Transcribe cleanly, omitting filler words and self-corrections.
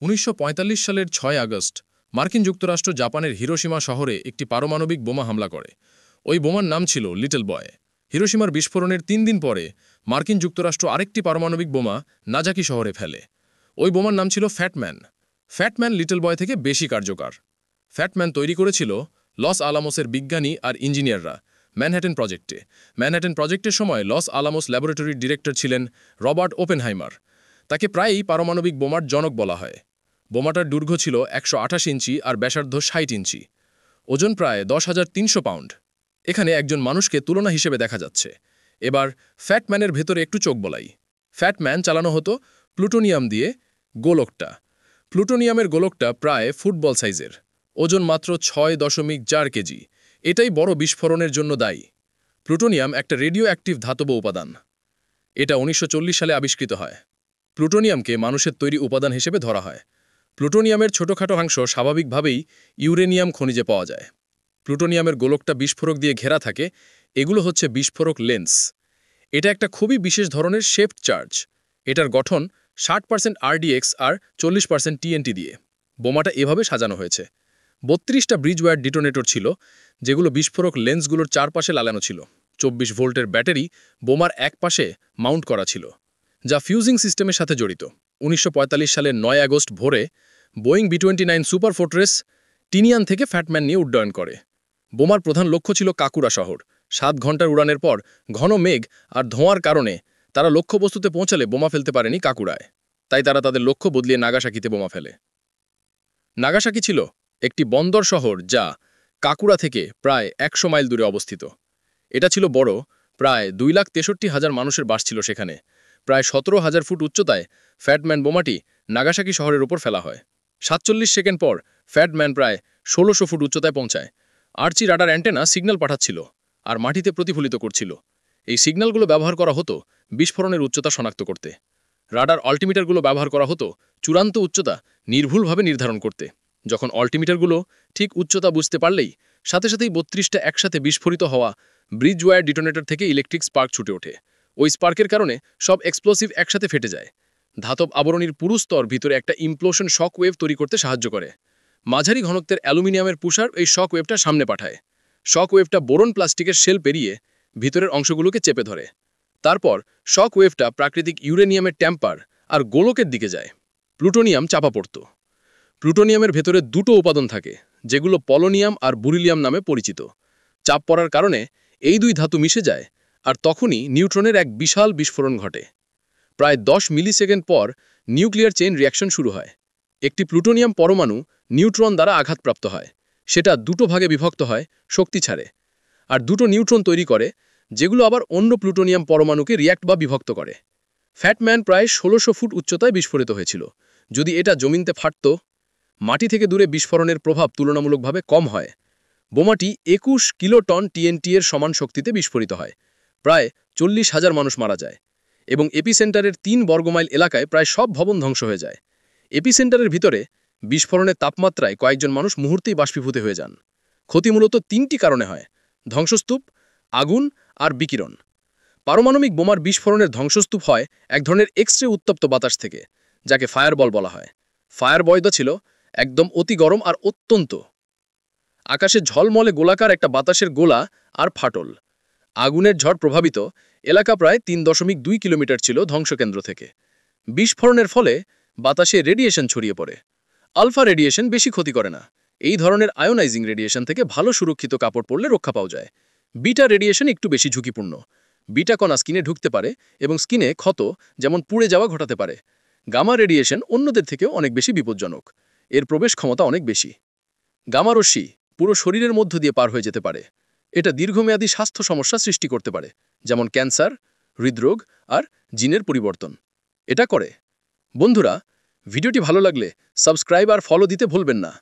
১৯৪৫ সালের ৬ আগস্ট মার্কিন যুক্তরাষ্ট্র জাপানের হিরোশিমা শহরে একটি পারমাণবিক বোমা হামলা করে। ওই বোমার নাম ছিল লিটল বয়। হিরোশিমার বিস্ফোরণের ৩ দিন পরে মার্কিন যুক্তরাষ্ট্র আরেকটি পারমাণবিক বোমা নাজাকি শহরে ফেলে। ওই বোমার নাম ছিল ফ্যাটম্যান। ফ্যাটম্যান লিটল বয় থেকে বেশি কার্যকর। ফ্যাটম্যান তৈরি করেছিল লস আলামোসের বিজ্ঞানী আর ইঞ্জিনিয়াররা ম্যানহাটন প্রজেক্টে। ম্যানহাটন প্রজেক্টের সময় লস আলামোস ল্যাবরেটরির ডিরেক্টর ছিলেন রবার্ট ওপেনহাইমার। তাকে প্রায়ই পারমাণবিক বোমার জনক বলা হয়। বোমাটার দৈর্ঘ্য ছিল ১২৮ ইঞ্চি আর ব্যাসার্ধ ৬০ ইঞ্চি। ওজন প্রায় ১০,৩০০ পাউন্ড। এখানে একজন মানুষকে তুলনা হিসেবে দেখা যাচ্ছে। এবার ফ্যাটম্যানের ভেতরে একটু চোখ বলাই। ফ্যাটম্যান চালানো হতো প্লুটোনিয়াম দিয়ে। গোলকটা প্লুটোনিয়ামের গোলকটা প্রায় ফুটবল সাইজের, ওজন মাত্র ৬.৪ কেজি। এটাই বড় বিস্ফোরণের জন্য দায়ী। প্লুটোনিয়াম একটা রেডিও অ্যাক্টিভ ধাতব উপাদান। এটা ১৯৪০ সালে আবিষ্কৃত হয়। প্লুটোনিয়ামকে মানুষের তৈরি উপাদান হিসেবে ধরা হয়। প্লুটোনিয়ামের ছোটখাটো অংশ স্বাভাবিকভাবেই ইউরেনিয়াম খনিজে পাওয়া যায়। প্লুটোনিয়ামের গোলকটা বিস্ফোরক দিয়ে ঘেরা থাকে। এগুলো হচ্ছে বিস্ফোরক লেন্স। এটা একটা খুবই বিশেষ ধরনের শেপড চার্জ। এটার গঠন ৬০% আরডিএক্স আর ৪০% টিএনটি দিয়ে। বোমাটা এভাবে সাজানো হয়েছে। ৩২টা ব্রিজওয়্যার ডিটোনেটর ছিল, যেগুলো বিস্ফোরক লেন্সগুলোর চারপাশে লাগানো ছিল। ২৪ ভোল্টের ব্যাটারি বোমার এক পাশে মাউন্ট করা ছিল, যা ফিউজিং সিস্টেমের সাথে জড়িত। ১৯৪৫ সালের ৯ আগস্ট ভোরে বোয়িং বি-29 সুপার ফোর্ট্রেস টিনিয়ান থেকে ফ্যাটম্যান নিয়ে উড্ডয়ন করে। বোমার প্রধান লক্ষ্য ছিল কাকুরা শহর। ৭ ঘন্টার উড়ানের পর ঘন মেঘ আর ধোঁয়ার কারণে তারা লক্ষ্যবস্তুতে পৌঁছালে বোমা ফেলতে পারেনি কাকুরায়। তাই তারা তাদের লক্ষ্য বদলিয়ে নাগাসাকিতে বোমা ফেলে। নাগাসাকি ছিল একটি বন্দর শহর যা কাকুরা থেকে প্রায় ১০০ মাইল দূরে অবস্থিত। এটা ছিল বড়, প্রায় ২,৬৩,০০০ মানুষের বাস ছিল সেখানে। প্রায় ১৭,০০০ ফুট উচ্চতায় ফ্যাটম্যান বোমাটি নাগাসাকি শহরের উপর ফেলা হয়। ৪৭ সেকেন্ড পর ফ্যাটম্যান প্রায় ১৬০০ ফুট উচ্চতায় পৌঁছায়। আর্চি রাডার অ্যান্টেনা সিগন্যাল পাঠাচ্ছিল আর মাটিতে প্রতিফলিত করছিল। এই সিগন্যালগুলো ব্যবহার করা হতো বিস্ফোরণের উচ্চতা শনাক্ত করতে। রাডার অল্টিমিটারগুলো ব্যবহার করা হতো চূড়ান্ত উচ্চতা নির্ভুলভাবে নির্ধারণ করতে। যখন অল্টিমিটারগুলো ঠিক উচ্চতা বুঝতে পারলেই সাথে সাথেই ৩২টা একসাথে বিস্ফোরিত হওয়া ব্রিজওয়্যার ডিটোনেটর থেকে ইলেকট্রিক স্পার্ক ছুটে ওঠে। ওই স্পার্কের কারণে সব এক্সপ্লোসিভ একসাথে ফেটে যায়। ধাতব আবরণীর পুরু স্তর ভিতরে একটা ইমপ্লোশন শক ওয়েভ তৈরি করতে সাহায্য করে। মাঝারি ঘনত্বের অ্যালুমিনিয়ামের পুষার এই শক ওয়েভটা সামনে পাঠায়। শক ওয়েভটা বোরন প্লাস্টিকের শেল পেরিয়ে ভিতরের অংশগুলোকে চেপে ধরে। তারপর শক ওয়েভটা প্রাকৃতিক ইউরেনিয়ামের ট্যাম্পার আর গোলকের দিকে যায়। প্লুটোনিয়াম চাপা পড়ত। প্লুটোনিয়ামের ভেতরে দুটো উপাদান থাকে, যেগুলো পলোনিয়াম আর বুরিলিয়াম নামে পরিচিত। চাপ পড়ার কারণে এই দুই ধাতু মিশে যায়, আর তখনই নিউট্রনের এক বিশাল বিস্ফোরণ ঘটে। প্রায় ১০ মিলিসেকেন্ড পর নিউক্লিয়ার চেইন রিয়াকশন শুরু হয়। একটি প্লুটোনিয়াম পরমাণু নিউট্রন দ্বারা আঘাতপ্রাপ্ত হয়। সেটা দুটো ভাগে বিভক্ত হয় শক্তি ছাড়ে, আর দুটো নিউট্রন তৈরি করে, যেগুলো আবার অন্য প্লুটোনিয়াম পরমাণুকে রিয়্যাক্ট বা বিভক্ত করে। ফ্যাটম্যান প্রায় ১৬০০ ফুট উচ্চতায় বিস্ফোরিত হয়েছিল। যদি এটা জমিনতে ফাটত, মাটি থেকে দূরে বিস্ফোরণের প্রভাব তুলনামূলকভাবে কম হয়। বোমাটি ২১ কিলোটন টিএনটি এর সমান শক্তিতে বিস্ফোরিত হয়। প্রায় ৪০,০০০ মানুষ মারা যায় এবং এপিসেন্টারের ৩ বর্গমাইল এলাকায় প্রায় সব ভবন ধ্বংস হয়ে যায়। এপিসেন্টারের ভিতরে বিস্ফোরণের তাপমাত্রায় কয়েকজন মানুষ মুহূর্তেই বাষ্পীভূত হয়ে যান। ক্ষতি মূলত ৩টি কারণে হয়: ধ্বংসস্তূপ, আগুন আর বিকিরণ। পারমাণবিক বোমার বিস্ফোরণের ধ্বংসস্তূপ হয় এক ধরনের এক্স-রে উত্তপ্ত বাতাস থেকে, যাকে ফায়ারবল বলা হয়। ফায়ারবয়টা ছিল একদম অতি গরম আর অত্যন্ত। আকাশে ঝলমলে গোলাকার একটা বাতাসের গোলা আর ফাটল। আগুনের ঝড় প্রভাবিত এলাকা প্রায় ৩.২ কিলোমিটার ছিল ধ্বংসকেন্দ্র থেকে। বিস্ফোরণের ফলে বাতাসে রেডিয়েশন ছড়িয়ে পড়ে। আলফা রেডিয়েশন বেশি ক্ষতি করে না। এই ধরনের আয়োনাইজিং রেডিয়েশন থেকে ভালো সুরক্ষিত কাপড় পরলে রক্ষা পাওয়া যায়। বিটা রেডিয়েশন একটু বেশি ঝুঁকিপূর্ণ। বিটা কণা স্কিনে ঢুকতে পারে এবং স্কিনে ক্ষত, যেমন পুড়ে যাওয়া, ঘটাতে পারে। গামা রেডিয়েশন অন্যদের থেকেও অনেক বেশি বিপজ্জনক। এর প্রবেশ ক্ষমতা অনেক বেশি। গামা রশ্মি পুরো শরীরের মধ্য দিয়ে পার হয়ে যেতে পারে। এটা দীর্ঘমেয়াদী স্বাস্থ্য সমস্যা সৃষ্টি করতে পারে, যেমন ক্যান্সার, হৃদরোগ আর জিনের পরিবর্তন। এটা করে। বন্ধুরা, ভিডিওটি ভালো লাগলে সাবস্ক্রাইব আর ফলো দিতে ভুলবেন না।